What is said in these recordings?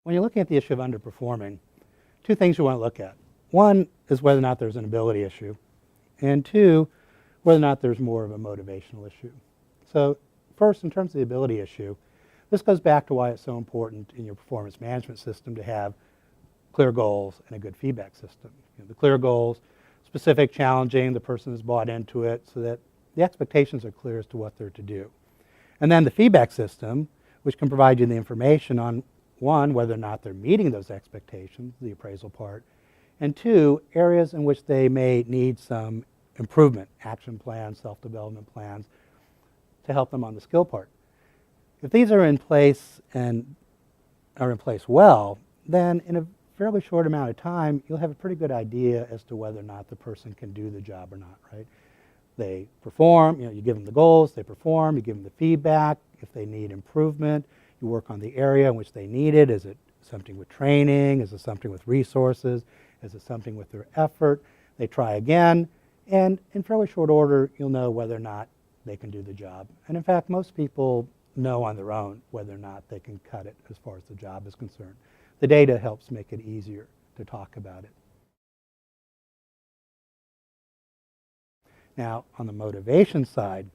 When you're looking at the issue of underperforming, two things you want to look at. One is whether or not there's an ability issue, and two, whether or not there's more of a motivational issue. So first, in terms of the ability issue, this goes back to why it's so important in your performance management system to have clear goals and a good feedback system. The clear goals, specific, challenging, the person is bought into it so that the expectations are clear as to what they're to do. And then the feedback system, which can provide you the information on, one, whether or not they're meeting those expectations, the appraisal part, and two, areas in which they may need some improvement, action plans, self-development plans, to help them on the skill part. If these are in place and are in place well, then in a fairly short amount of time, you'll have a pretty good idea as to whether or not the person can do the job or not, right? They perform, you give them the goals, they perform, you give them the feedback. If they need improvement, you work on the area in which they need it. Is it something with training? Is it something with resources? Is it something with their effort? They try again, and in fairly short order, you'll know whether or not they can do the job. And in fact, most people know on their own whether or not they can cut it as far as the job is concerned. The data helps make it easier to talk about it. Now, on the motivation side,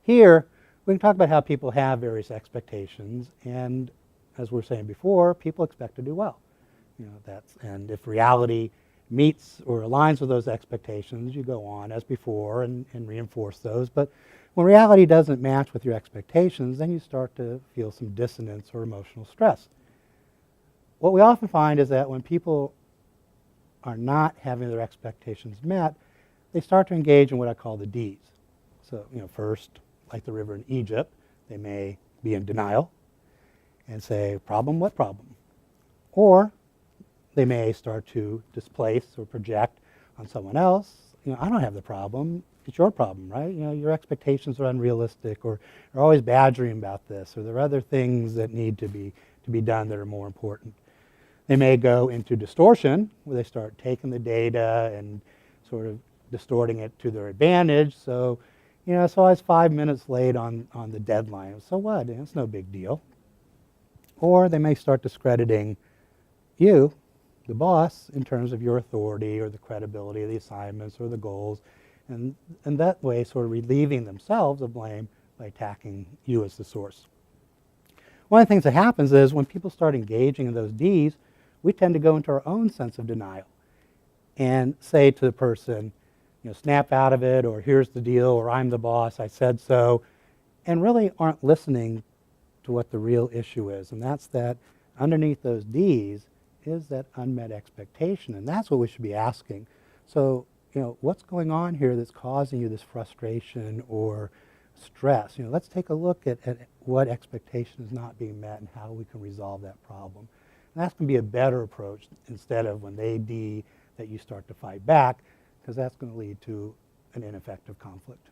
here we can talk about how people have various expectations, and as we were saying before, people expect to do well. And if reality meets or aligns with those expectations, you go on as before and reinforce those. But when reality doesn't match with your expectations, then you start to feel some dissonance or emotional stress. What we often find is that when people are not having their expectations met, they start to engage in what I call the Ds. So, first, like the river in Egypt, they may be in denial and say, problem, what problem? Or they may start to displace or project on someone else. I don't have the problem. It's your problem, right? Your expectations are unrealistic, or you're always badgering about this, or there are other things that need to be done that are more important. They may go into distortion, where they start taking the data and sort of distorting it to their advantage. So, so I was 5 minutes late on the deadline. So what? It's no big deal. Or they may start discrediting you, the boss, in terms of your authority or the credibility of the assignments or the goals, and that way sort of relieving themselves of blame by attacking you as the source. One of the things that happens is when people start engaging in those Ds, we tend to go into our own sense of denial and say to the person, snap out of it, or here's the deal, or I'm the boss, I said so, and really aren't listening to what the real issue is. And that's that underneath those Ds is that unmet expectation, and that's what we should be asking. So, what's going on here that's causing you this frustration or stress? Let's take a look at what expectation is not being met and how we can resolve that problem. And that's going to be a better approach instead of when they D that you start to fight back, because that's going to lead to an ineffective conflict.